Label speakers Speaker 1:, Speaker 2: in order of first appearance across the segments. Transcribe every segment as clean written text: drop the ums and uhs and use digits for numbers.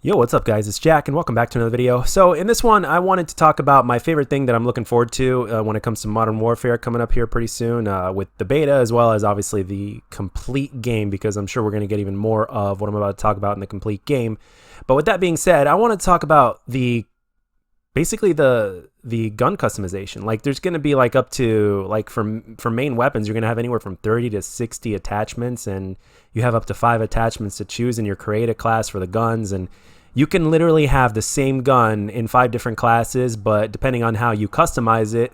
Speaker 1: Yo, what's up guys? It's Jack and welcome back to another video. So in this one, I wanted to talk about my favorite thing that I'm looking forward to when it comes to Modern Warfare coming up here pretty soon with the beta as well as obviously the complete game, because I'm sure we're going to get even more of what I'm about to talk about in the complete game. But with that being said, I want to talk about basically the gun customization. Like there's going to be like up to like for main weapons, you're going to have anywhere from 30 to 60 attachments, and you have up to 5 attachments to choose in your create a class for the guns. And you can literally have the same gun in 5 different classes, but depending on how you customize it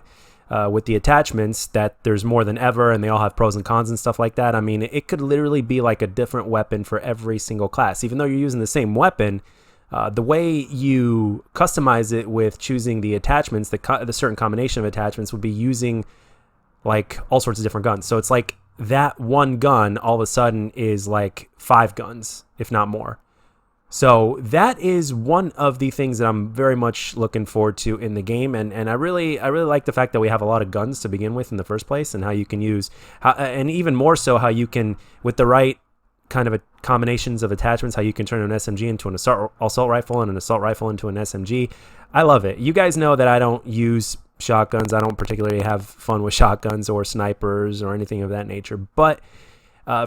Speaker 1: with the attachments, that there's more than ever, and they all have pros and cons and stuff like that. I mean, it could literally be like a different weapon for every single class. Even though you're using the same weapon, the way you customize it with choosing the attachments, the certain combination of attachments would be using like all sorts of different guns. So it's like that one gun all of a sudden is like 5 guns, if not more. So that is one of the things that I'm very much looking forward to in the game, and I really like the fact that we have a lot of guns to begin with in the first place, and how you can use, and even more so how you can, with the right kind of combinations of attachments, how you can turn an SMG into an assault rifle and an assault rifle into an SMG. I love it. You guys know that I don't use shotguns. I don't particularly have fun with shotguns or snipers or anything of that nature, but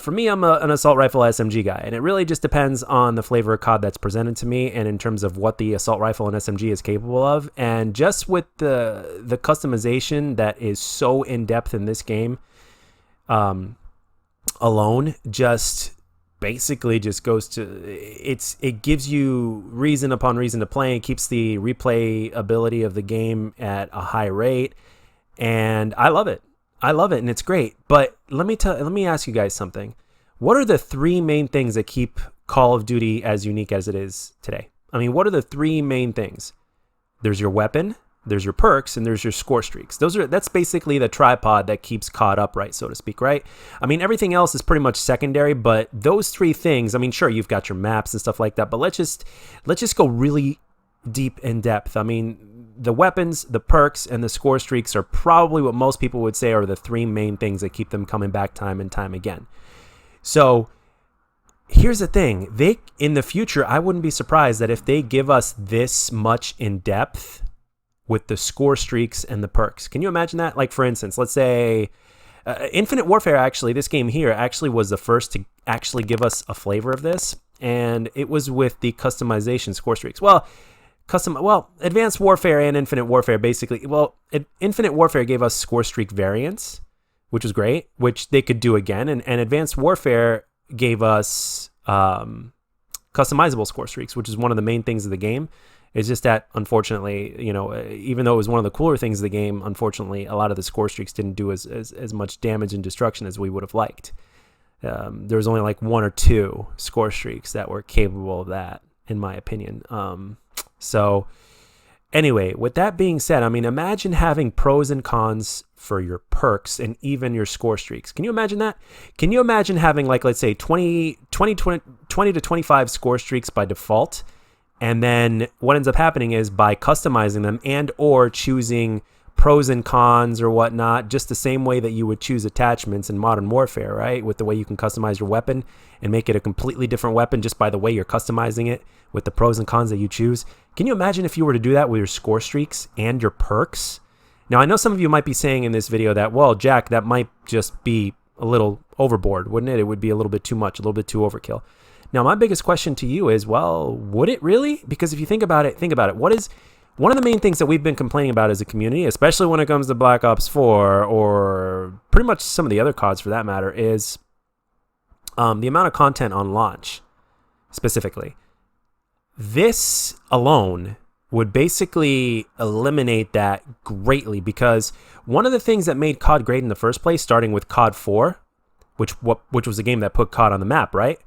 Speaker 1: for me, I'm an assault rifle SMG guy, and it really just depends on the flavor of COD that's presented to me, and in terms of what the assault rifle and SMG is capable of. And just with the customization that is so in depth in this game, alone, just basically just goes to it gives you reason upon reason to play, and keeps the replayability of the game at a high rate, and I love it. And it's great. But let me ask you guys something. What are the 3 main things that keep Call of Duty as unique as it is today? I mean, what are the 3 main things? There's your weapon, there's your perks, and there's your score streaks. That's basically the tripod that keeps COD upright, so to speak, right? I mean, everything else is pretty much secondary, but those 3 things, I mean, sure, you've got your maps and stuff like that, but let's just go really deep in depth. I mean, the weapons, the perks, and the score streaks are probably what most people would say are the 3 main things that keep them coming back time and time again. So here's the thing. In the future, I wouldn't be surprised that if they give us this much in depth with the score streaks and the perks. Can you imagine that? Like, for instance, let's say Infinite Warfare, actually, this game here actually was the first to actually give us a flavor of this, and it was with the customization score streaks. Advanced Warfare and Infinite Warfare basically, Infinite Warfare gave us score streak variants, which was great, which they could do again, and Advanced Warfare gave us customizable score streaks, which is one of the main things of the game. It's just that, unfortunately, even though it was one of the cooler things of the game, unfortunately, a lot of the score streaks didn't do as much damage and destruction as we would have liked. There was only like 1 or 2 score streaks that were capable of that, in my opinion. So anyway, with that being said, I mean, imagine having pros and cons for your perks and even your score streaks. Can you imagine that? Can you imagine having, like, let's say 20 to 25 score streaks by default? And then what ends up happening is, by customizing them and or choosing pros and cons or whatnot, just the same way that you would choose attachments in Modern Warfare, right? With the way you can customize your weapon and make it a completely different weapon just by the way you're customizing it with the pros and cons that you choose. Can you imagine if you were to do that with your score streaks and your perks? Now, I know some of you might be saying in this video that, well, Jack, that might just be a little overboard, wouldn't it? It would be a little bit too much, a little bit too overkill. Now, my biggest question to you is, well, would it really? Because if you think about it. What is one of the main things that we've been complaining about as a community, especially when it comes to Black Ops 4 or pretty much some of the other CODs for that matter, is the amount of content on launch specifically. This alone would basically eliminate that greatly, because one of the things that made COD great in the first place, starting with COD 4, which was the game that put COD on the map, right,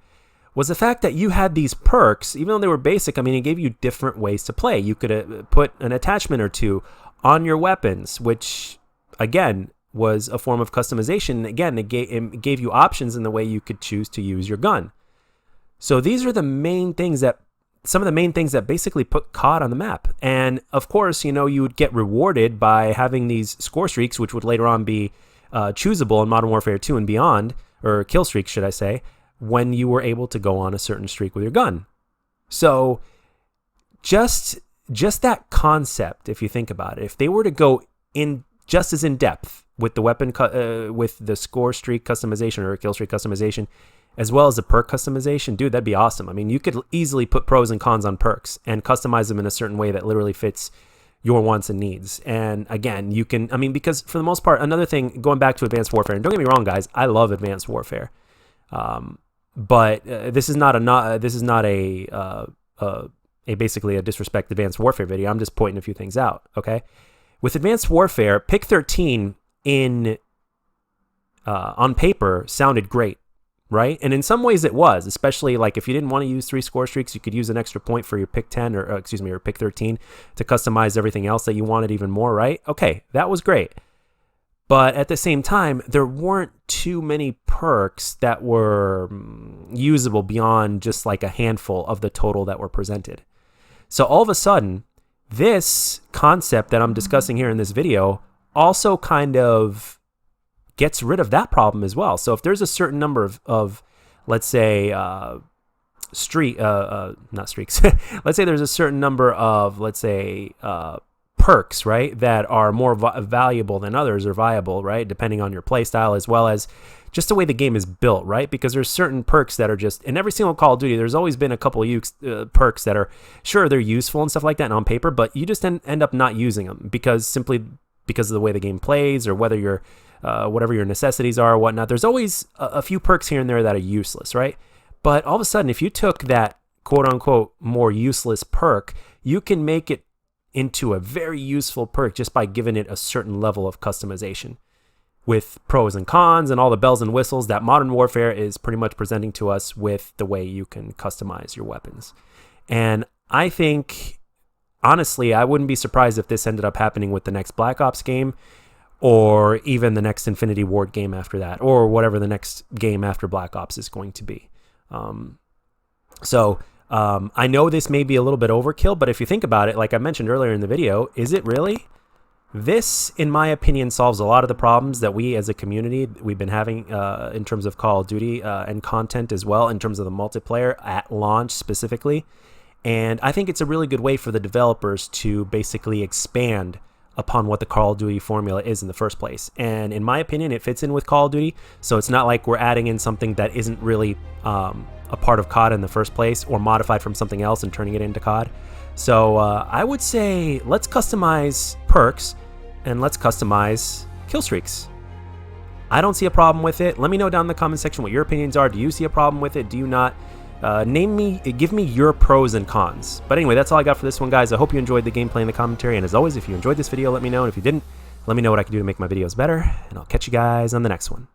Speaker 1: was the fact that you had these perks. Even though they were basic, I mean, it gave you different ways to play. You could put an attachment or 2 on your weapons, which, again, was a form of customization. Again, it gave you options in the way you could choose to use your gun. So these are some of the main things that basically put COD on the map. And, of course, you would get rewarded by having these score streaks, which would later on be choosable in Modern Warfare 2 and beyond, or kill streaks, should I say, when you were able to go on a certain streak with your gun. So just that concept, if you think about it, if they were to go in just as in depth with the weapon, with the score streak customization or kill streak customization, as well as the perk customization, dude, that'd be awesome. I mean, you could easily put pros and cons on perks and customize them in a certain way that literally fits your wants and needs. And again, you can, I mean, because for the most part, another thing, going back to Advanced Warfare, and don't get me wrong, guys, I love Advanced Warfare, but this is not a basically a disrespect Advanced Warfare video. I'm just pointing a few things out, okay? With Advanced Warfare, pick 13 in on paper sounded great, right? And in some ways it was, especially like if you didn't want to use 3 score streaks, you could use an extra point for your pick 10 or excuse me, or pick 13 to customize everything else that you wanted even more, right? Okay, that was great. But at the same time, there weren't too many perks that were usable beyond just like a handful of the total that were presented. So all of a sudden, this concept that I'm discussing here in this video also kind of gets rid of that problem as well. So if there's a certain number of let's say, not streaks, let's say there's a certain number of, let's say, perks, right, that are more valuable than others or viable, right, depending on your play style as well as just the way the game is built, right? Because there's certain perks that are just, in every single Call of Duty, there's always been a couple of perks that are, sure, they're useful and stuff like that on paper, but you just end up not using them simply because of the way the game plays or whether you're, whatever your necessities are or whatnot. There's always a few perks here and there that are useless, right? But all of a sudden, if you took that quote-unquote more useless perk, you can make it into a very useful perk just by giving it a certain level of customization with pros and cons and all the bells and whistles that Modern Warfare is pretty much presenting to us with the way you can customize your weapons. And I think, honestly, I wouldn't be surprised if this ended up happening with the next Black Ops game or even the next Infinity Ward game after that, or whatever the next game after Black Ops is going to be. I know this may be a little bit overkill, but if you think about it, like I mentioned earlier in the video, is it really? This, in my opinion, solves a lot of the problems that we as a community, we've been having in terms of Call of Duty and content as well, in terms of the multiplayer at launch specifically. And I think it's a really good way for the developers to basically expand upon what the Call of Duty formula is in the first place. And in my opinion, it fits in with Call of Duty, so it's not like we're adding in something that isn't really a part of COD in the first place or modified from something else and turning it into COD. So I would say let's customize perks and let's customize kill streaks. I don't see a problem with it. Let me know down in the comment section what your opinions are. Do you see a problem with it? Do you not? Give me your pros and cons. But anyway, that's all I got for this one, guys. I hope you enjoyed the gameplay and the commentary. And as always, if you enjoyed this video, let me know. And if you didn't, let me know what I can do to make my videos better. And I'll catch you guys on the next one.